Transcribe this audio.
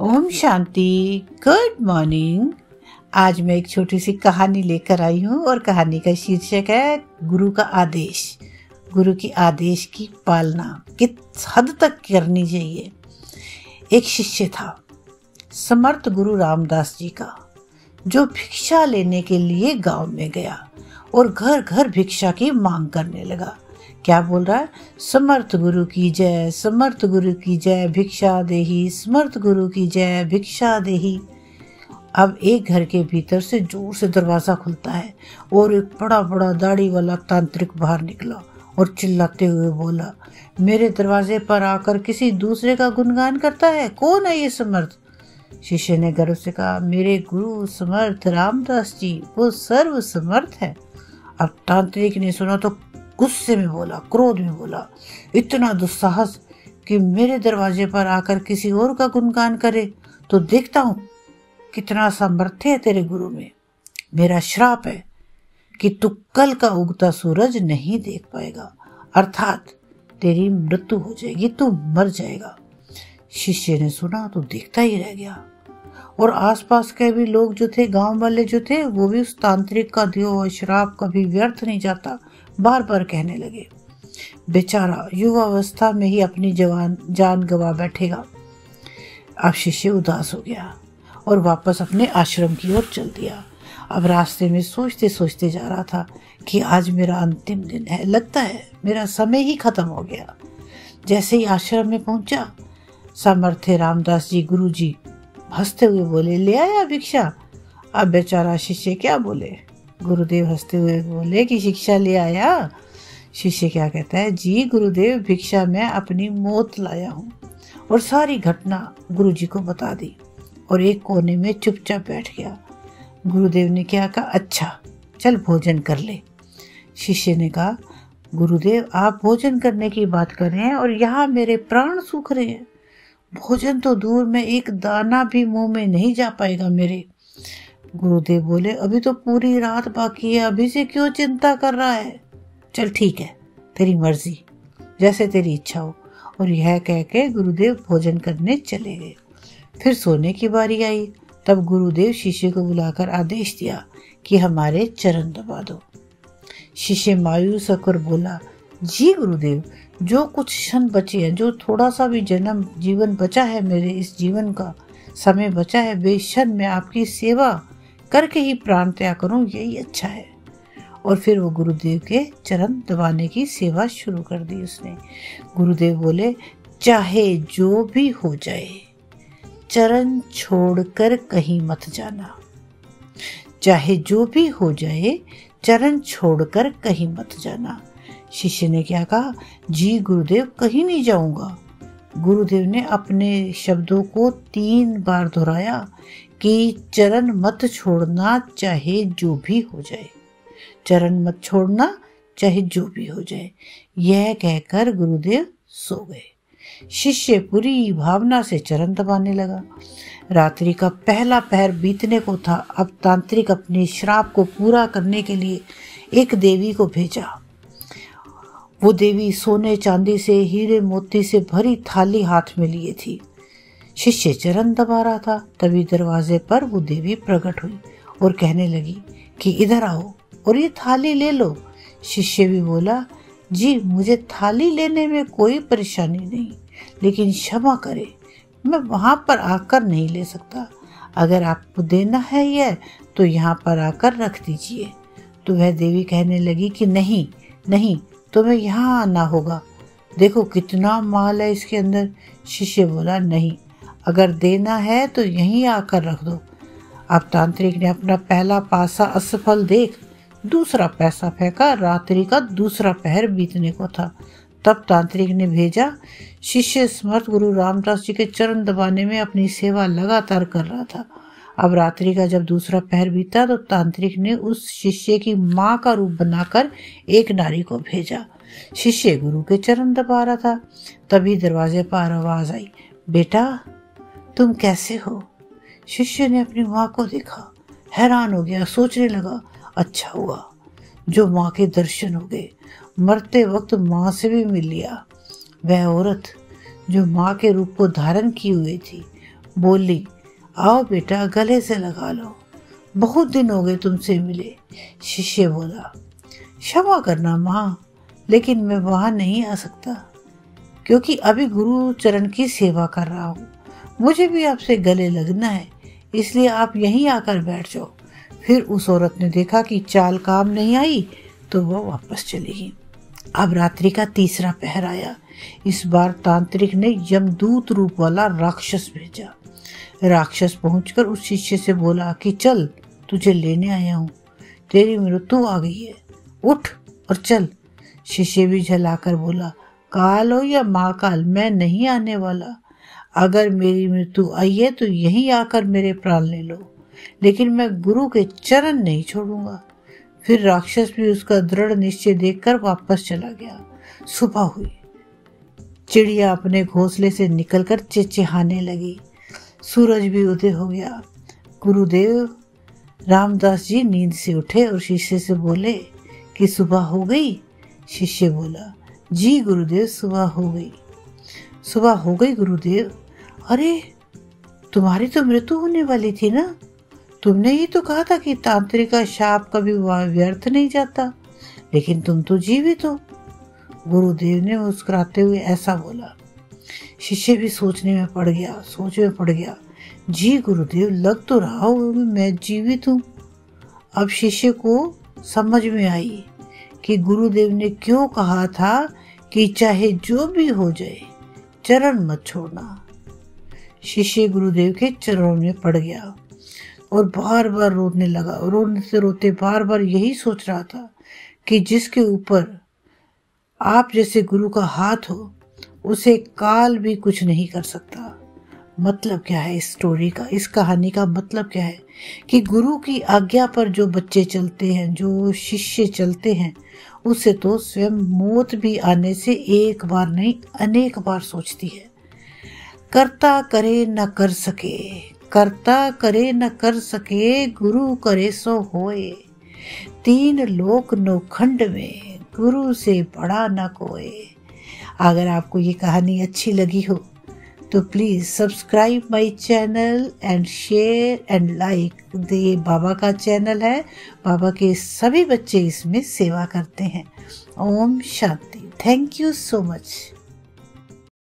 Om Shanti. Good morning. आज मैं एक छोटी सी कहानी लेकर आई हूँ और कहानी का शीर्षक है गुरु का आदेश। गुरु की आदेश की पालना किस हद तक करनी चाहिए। एक शिष्य था समर्थ गुरु रामदास जी का, जो भिक्षा लेने के लिए गांव में गया और घर घर भिक्षा की मांग करने लगा। क्या बोल रहा है? समर्थ गुरु की जय, समर्थ गुरु की जय, भिक्षा देही, समर्थ गुरु की जय, भिक्षा देही। अब एक घर के भीतर से जोर से दरवाजा खुलता है और एक बड़ा बड़ा दाढ़ी वाला तांत्रिक बाहर निकला और चिल्लाते हुए बोला, मेरे दरवाजे पर आकर किसी दूसरे का गुणगान करता है, कौन है ये समर्थ? शिष्य ने गर्व से कहा, मेरे गुरु समर्थ रामदास जी, वो सर्व समर्थ है। अब तांत्रिक ने सुना तो गुस्से में बोला, क्रोध में बोला, इतना दुस्साहस कि मेरे दरवाजे पर आकर किसी और का गुणगान करे, तो देखता हूँ कितना सामर्थ्य है तेरे गुरु में। मेरा श्राप है कि तू कल का उगता सूरज नहीं देख पाएगा, अर्थात तेरी मृत्यु हो जाएगी, तू मर जाएगा। शिष्य ने सुना तो देखता ही रह गया और आसपास के भी लोग जो थे, गांव वाले जो थे, वो भी उस तांत्रिक का दिया हुआ श्राप कभी व्यर्थ नहीं जाता बार बार कहने लगे। बेचारा युवावस्था में ही अपनी जान गवा बैठेगा। अब शिष्य उदास हो गया और वापस अपने आश्रम की ओर चल दिया। अब रास्ते में सोचते सोचते जा रहा था कि आज मेरा अंतिम दिन है, लगता है मेरा समय ही खत्म हो गया। जैसे ही आश्रम में पहुंचा, सामर्थ्य रामदास जी गुरु जी हंसते हुए बोले, ले आया भिक्षा? अब बेचारा शिष्य क्या बोले? गुरुदेव हंसते हुए बोले कि शिक्षा ले आया? शिष्य क्या कहता है, जी गुरुदेव, भिक्षा मैं अपनी मौत लाया हूँ। और सारी घटना गुरु जी को बता दी और एक कोने में चुपचाप बैठ गया। गुरुदेव ने क्या कहा, अच्छा चल भोजन कर ले। शिष्य ने कहा, गुरुदेव आप भोजन करने की बात कर रहे हैं और यहाँ मेरे प्राण सूख रहे हैं। भोजन तो दूर में एक दाना भी मुंह में नहीं जा पाएगा मेरे। गुरुदेव बोले, अभी तो पूरी रात बाकी है, अभी से क्यों चिंता कर रहा है? चल ठीक है, तेरी मर्जी, जैसे तेरी इच्छा हो। और यह कह के गुरुदेव भोजन करने चले गए। फिर सोने की बारी आई। तब गुरुदेव शिष्य को बुलाकर आदेश दिया कि हमारे चरण दबा दो। शिष्य मायूस होकर बोला, जी गुरुदेव, जो कुछ क्षण बचे हैं, जो थोड़ा सा भी जीवन बचा है, मेरे इस जीवन का समय बचा है, बेशक मैं आपकी सेवा करके ही प्राण त्याग करूं, यही अच्छा है। और फिर वो गुरुदेव के चरण दबाने की सेवा शुरू कर दी उसने। गुरुदेव बोले, चाहे जो भी हो जाए, चरण छोड़कर कहीं मत जाना। चाहे जो भी हो जाए, चरण छोड़कर कहीं मत जाना। शिष्य ने क्या कहा, जी गुरुदेव, कहीं नहीं जाऊंगा। गुरुदेव ने अपने शब्दों को 3 बार दोहराया कि चरण मत छोड़ना, चाहे जो भी हो जाए। चरण मत छोड़ना, चाहे जो भी हो जाए। यह कहकर गुरुदेव सो गए। शिष्य पूरी भावना से चरण दबाने लगा। रात्रि का पहला पहर बीतने को था। अब तांत्रिक अपने श्राप को पूरा करने के लिए एक देवी को भेजा। वो देवी सोने चांदी से, हीरे मोती से भरी थाली हाथ में लिए थी। शिष्य चरण दबा रहा था, तभी दरवाजे पर वो देवी प्रकट हुई और कहने लगी कि इधर आओ और ये थाली ले लो। शिष्य भी बोला, जी मुझे थाली लेने में कोई परेशानी नहीं, लेकिन क्षमा करे, मैं वहां पर आकर नहीं ले सकता। अगर आपको देना है यह, तो यहाँ पर आकर रख दीजिए। तो वह देवी कहने लगी कि नहीं नहीं, तुम्हें यहाँ आना होगा, देखो कितना माल है इसके अंदर। शिष्य बोला, नहीं, अगर देना है तो यहीं आकर रख दो। अब तांत्रिक ने अपना पहला पासा असफल देख दूसरा पैसा फेंका। रात्रि का दूसरा पहर बीतने को था। तब तांत्रिक ने भेजा। शिष्य समर्थ गुरु रामदास जी के चरण दबाने में अपनी सेवा लगातार कर रहा था। अब रात्रि का जब दूसरा पहर बीता तो तांत्रिक ने उस शिष्य की माँ का रूप बनाकर एक नारी को भेजा। शिष्य गुरु के चरण दबा रहा था। तभी दरवाजे पर आवाज आई, बेटा तुम कैसे हो? शिष्य ने अपनी माँ को देखा, हैरान हो गया, सोचने लगा, अच्छा हुआ जो माँ के दर्शन हो गए। मरते वक्त माँ से भी मिल लिया। वह औरत जो माँ के रूप को धारण की हुई थी, बोली, आओ बेटा गले से लगा लो, बहुत दिन हो गए तुमसे मिले। शिष्य बोला, क्षमा करना माँ, लेकिन मैं वहां नहीं आ सकता क्योंकि अभी गुरु चरण की सेवा कर रहा हूँ। मुझे भी आपसे गले लगना है, इसलिए आप यहीं आकर बैठ जाओ। फिर उस औरत ने देखा कि चाल काम नहीं आई तो वह वापस चली गई। अब रात्रि का तीसरा पहर आया। इस बार तांत्रिक ने यमदूत रूप वाला राक्षस भेजा। राक्षस पहुंचकर उस शिष्य से बोला कि चल, तुझे लेने आया हूँ, तेरी मृत्यु आ गई है, उठ और चल। शिष्य भी झलाकर बोला, काल हो या महाकाल, मैं नहीं आने वाला। अगर मेरी मृत्यु आई है तो यहीं आकर मेरे प्राण ले लो, लेकिन मैं गुरु के चरण नहीं छोड़ूंगा। फिर राक्षस भी उसका दृढ़ निश्चय देखकर वापस चला गया। सुबह हुई। चिड़िया अपने घोंसले से निकलकर चिचिहाने लगी। सूरज भी उदय हो गया। गुरुदेव रामदास जी नींद से उठे और शिष्य से बोले कि सुबह हो गई। शिष्य बोला, जी गुरुदेव, सुबह हो गई। सुबह हो गई गुरुदेव। अरे, तुम्हारी तो मृत्यु होने वाली थी ना? तुमने ही तो कहा था कि तांत्रिक का शाप कभी व्यर्थ नहीं जाता, लेकिन तुम तो जीवित हो। गुरुदेव ने मुस्कुराते हुए ऐसा बोला। शिष्य भी सोच में पड़ गया। जी गुरुदेव, लग तो रहा हो मैं जीवित हूँ। अब शिष्य को समझ में आई कि गुरुदेव ने क्यों कहा था कि चाहे जो भी हो जाए चरण मत छोड़ना। शिष्य गुरुदेव के चरणों में पड़ गया और बार बार रोने लगा। रोने से रोते बार बार यही सोच रहा था कि जिसके ऊपर आप जैसे गुरु का हाथ हो, उसे काल भी कुछ नहीं कर सकता। मतलब क्या है इस स्टोरी का, इस कहानी का मतलब क्या है कि गुरु की आज्ञा पर जो बच्चे चलते हैं, जो शिष्य चलते हैं, उसे तो स्वयं मौत भी आने से एक बार नहीं अनेक बार सोचती है। करता करे न कर सके, करता करे न कर सके, गुरु करे सो होए। तीन लोक नौखंड में, गुरु से बड़ा न कोई। अगर आपको ये कहानी अच्छी लगी हो तो please subscribe my channel and share and like. ये बाबा का चैनल है, बाबा के सभी बच्चे इसमें सेवा करते हैं। ओम शांति। Thank you so much.